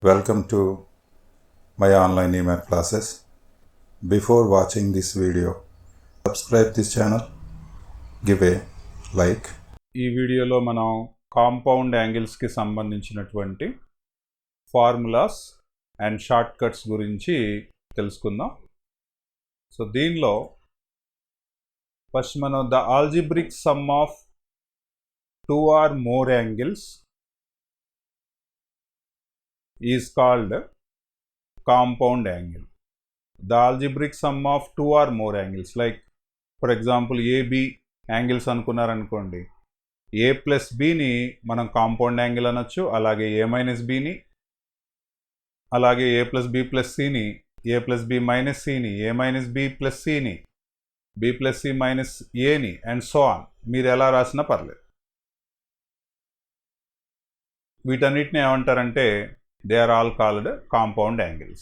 Welcome to my online email classes. Before watching this video, subscribe this channel, give a like. ఈ వీడియోలో మనం compound యాంగిల్స్కి సంబంధించినటువంటి formulas and short cuts గురించి తెలుసుకుందాం. So దీనిలో first మనం the algebraic some of 2 or more angles is called compound angle. The algebraic sum of 2 or more angles, like for example AB angles అనుకున్నారనుకోండి, A plus బిని మనం compound angle అనొచ్చు, అలాగే A minus బిని, అలాగే A plus B plus సిని, A plus B minus సిని, A minus B plus సిని, B ప్లస్ సి మైనస్ ఏని అండ్ సో ఆన్. మీరు ఎలా రాసినా పర్లేదు. వీటన్నిటిని ఏమంటారంటే they are all called compound angles.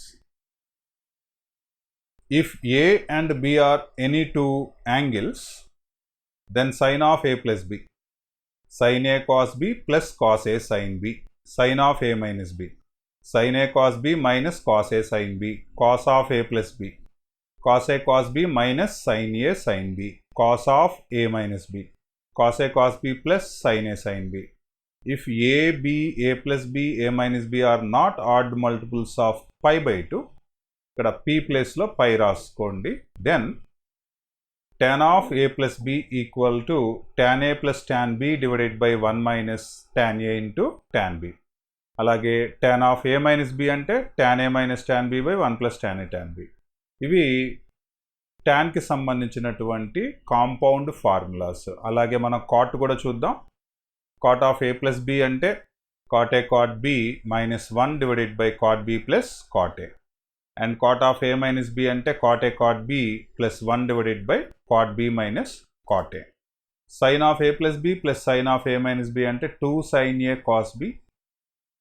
If A and B are any two angles, then sine of A plus B, sine A cos B plus cos A sin B, sine of A minus B, sine A cos B minus cos A sin B, cos of A plus B, cos A cos B minus sin A sin B, cos of A minus B, cos A cos B plus sin A sin B. If A, B, A plus B, A minus B are not odd multiples of pi by 2, ఇక్కడ p ప్లేస్లో pi రాసుకోండి, then tan of A plus B equal to tan A plus tan B divided by 1 minus tan A into tan B. అలాగే tan of A minus B అంటే tan A minus tan B by 1 plus tan A tan B. ఇవి tanకి సంబంధించినటువంటి compound formulas. అలాగే మనం cot కూడా చూద్దాం. cot of A plus B అంటే cot A cot B minus 1 divided by cot B plus cot A. And cot of A minus B అంటే cot A cot B plus 1 divided by cot B minus cot A. Sin of A plus B plus sin of A minus B అంటే 2 sin A cos B.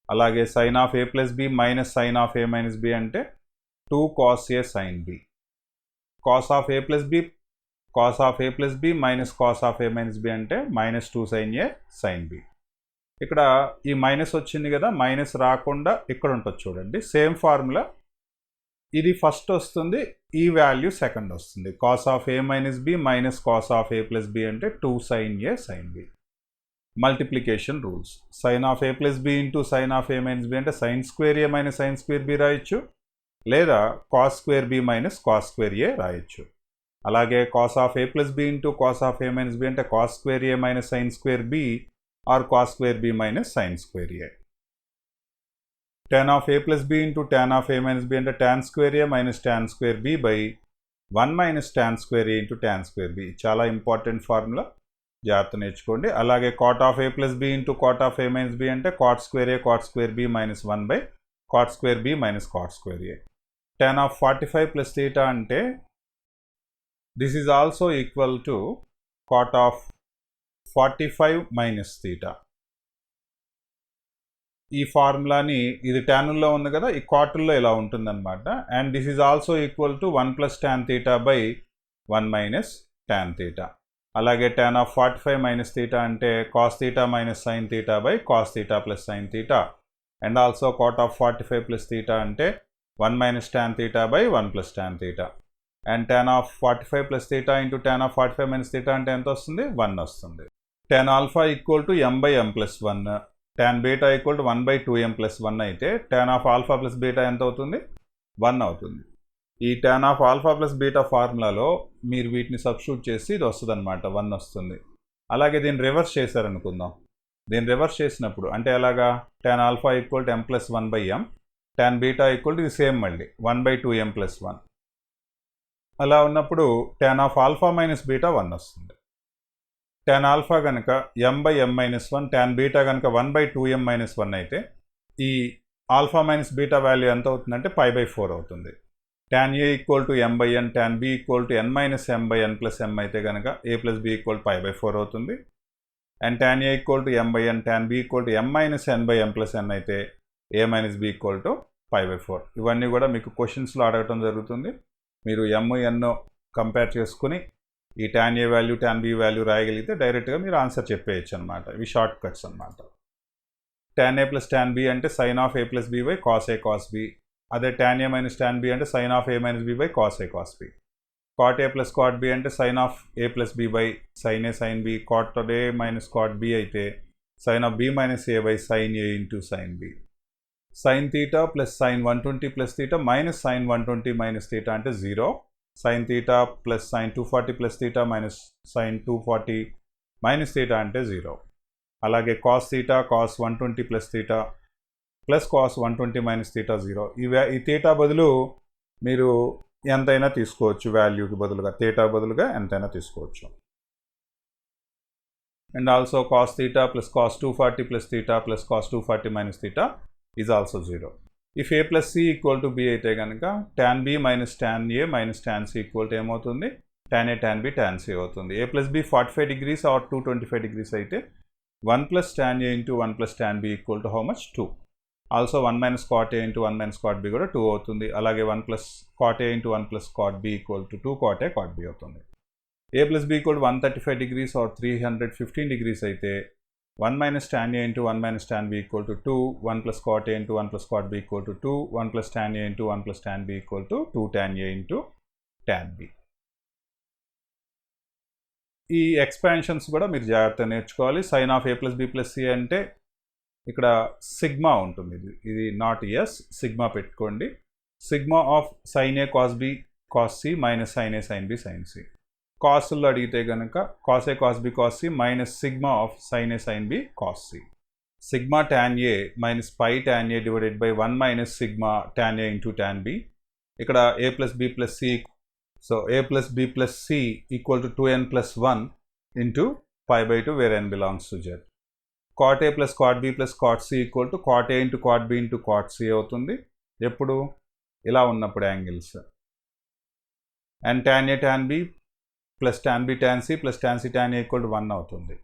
అలాగే sin of A plus B minus sin of A minus B అంటే 2 cos A sin B. Cos of A plus B minus cos of A minus B అంటే minus 2 sin A sin B. ఇక్కడ ఈ minus వచ్చింది కదా, minus రాకుండా ఇక్కడ ఉంటుంది చూడండి, సేమ్ ఫార్ములా. ఇది ఫస్ట్ వస్తుంది, ఈ వాల్యూ సెకండ్ వస్తుంది. cos of A minus B minus cos of A plus B అంటే 2 sin A sin B. Multiplication rules. sin of A plus B into sin of A minus B అంటే sin square A minus sin square B రాయొచ్చు, లేదా cos square B minus cos square A రాయొచ్చు. అలాగే cos of A plus B into cos of A minus B అంటే cos square A minus sin square B or cos square B minus sin square A. tan of A plus B into tan of A minus B అంటే tan square A minus tan square B by 1 minus tan square A into tan square B. చాలా important formula, జాగ్రత్త నేర్చుకోండి. అలాగే cot of A plus B into cot of A minus B అంటే cot square A cot square B minus 1 by cot square B minus cot square A. tan of 45 plus theta అంటే this is also equal to cot of 45 minus theta. ఈ ఫార్ములాని, ఇది ట్యానుల్లో ఉంది కదా, ఈ కాటుల్లో ఇలా ఉంటుందన్నమాట. And this is also equal to 1 plus tan theta by 1 minus tan theta. అలాగే tan of 45 minus theta అంటే cos theta minus sin theta by cos theta plus sin theta. And also cot of 45 plus theta అంటే 1 minus tan theta by 1 plus tan theta. And tan of 45 plus theta into tan of 45 minus theta అంటే ఎంత వస్తుంది? 1 వస్తుంది. tan alpha equal to m by m plus 1, tan beta equal to 1 by 2m plus 1 అయితే tan of alpha plus beta ఎంత అవుతుంది? 1 అవుతుంది. ఈ tan of alpha plus beta ఫార్ములాలో మీరు వీటిని సబ్స్టిట్యూట్ చేసి ఇది వస్తుంది అనమాట, 1 వస్తుంది. అలాగే దీన్ని రివర్స్ చేశారనుకుందాం. దీన్ని రివర్స్ చేసినప్పుడు అంటే ఎలాగా, tan alpha equal to m plus 1 by m, tan beta equal to ఇది సేమ్ మళ్ళీ 1 బై 2m ప్లస్ 1. అలా ఉన్నప్పుడు tan of alpha minus beta 1 వస్తుంది. tan ఆల్ఫా కనుక m by m minus 1, tan beta కనుక 1 బై 2m మైనస్ 1 అయితే ఈ alpha minus beta value ఎంత అవుతుందంటే పై బై 4 అవుతుంది. tan A equal to m by n, tan B equal to n minus m by n plus m అయితే కనుక A plus B equal to pi by 4 అవుతుంది. And tan A equal to m by n, tan B equal to m minus n by m plus n అయితే A minus B equal to pi by 4. ఇవన్నీ కూడా మీకు క్వశ్చన్స్లో అడగటం జరుగుతుంది. మీరు m n compare చేసుకుని ఈ tan A value tan B value రాయగలిగితే డైరెక్ట్గా మీరు ఆన్సర్ చెప్పేయచ్చు అనమాట. ఇవి షార్ట్ కట్స్ అనమాట. tan a plus tan b అంటే sin of a plus b by cos a cos b. అదే tan a minus tan b అంటే sin of a minus b by cos a cos b. cot a plus cot b అంటే sin of a plus b by sin a sin b. cot a minus cot b అయితే sin of b minus a by sin a into sin b. sin theta plus sin 120 plus theta minus sin 120 minus theta అంటే 0. sin theta plus sin 240 plus theta minus sin 240 minus theta అంటే 0. అలాగే cos theta cos 120 plus theta plus cos 120 minus theta 0. ఈ theta బదులు మీరు ఎంతైనా తీసుకోవచ్చు, వాల్యూకి బదులుగా theta బదులుగా ఎంతైనా తీసుకోవచ్చు. And also cos theta plus cos 240 plus theta plus cos 240 minus theta is also 0. If a plus c equal to b అయితే కనుక tan b minus tan a minus tan c equal to ఏమవుతుంది, tan a tan b tan c అవుతుంది. a plus b 45 degrees or 225 degrees అయితే 1 plus tan a into 1 plus tan b equal to how much, 2. Also 1 minus cot a into 1 minus cot b కూడా 2 అవుతుంది. అలాగే 1 plus cot a into 1 plus cot b equal to 2 cot a cot b అవుతుంది. a plus b equal to 135 degrees or 315 degrees అయితే 1 minus tan a into 1 minus tan b equal to 2, 1 plus cot a into 1 plus cot b equal to 2, 1 plus tan a into 1 plus tan b equal to 2 tan a into tan b. ఈ expansions కూడా మీరు జాగ్రత్తగా నేర్చుకోవాలి. sin of a plus b plus c అంటే ఇక్కడ sigma ఉంటుంది, ఇది not S, sigma పెట్టుకోండి. Sigma of sin a cos b cos c minus sin a sin b sin c. కాస్లో అడిగితే కనుక cos a cos b cos c minus sigma of sin a sin b cos c. Sigma tan a minus pi tan a divided by 1 minus sigma tan a into tan b. ఇక్కడ a plus b plus c, so a plus b plus c equal to 2n plus 1 into pi by 2 where n belongs to z. cot a plus cot b plus cot c equal to cot a into cot b into cot c అవుతుంది ఎప్పుడు ఇలా ఉన్నప్పుడు angles. And tan a tan b plus tan b tan c plus tan c tan a equal to 1 అవుతుంది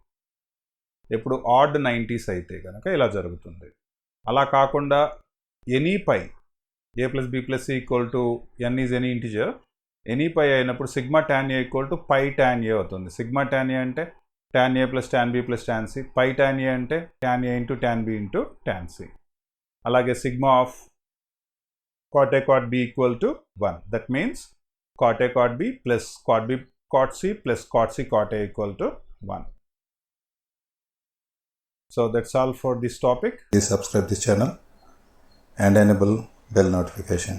ఎప్పుడు add 90s అయితే కనుక ఇలా జరుగుతుంది. అలా కాకుండా any pi a plus b plus c equal to n is any integer, any pi అయినప్పుడు sigma tan a equal to pi tan a అవుతుంది. సిగ్మా tan a అంటే tan a plus tan b plus tan c, pi tan a అంటే tan a into tan b into tan c. అలాగే sigma of cot a cot b equal to 1. That means cot a cot b plus cot b cot c plus cot c cot a equal to 1. So that's all for this topic. Please subscribe this channel and enable bell notification.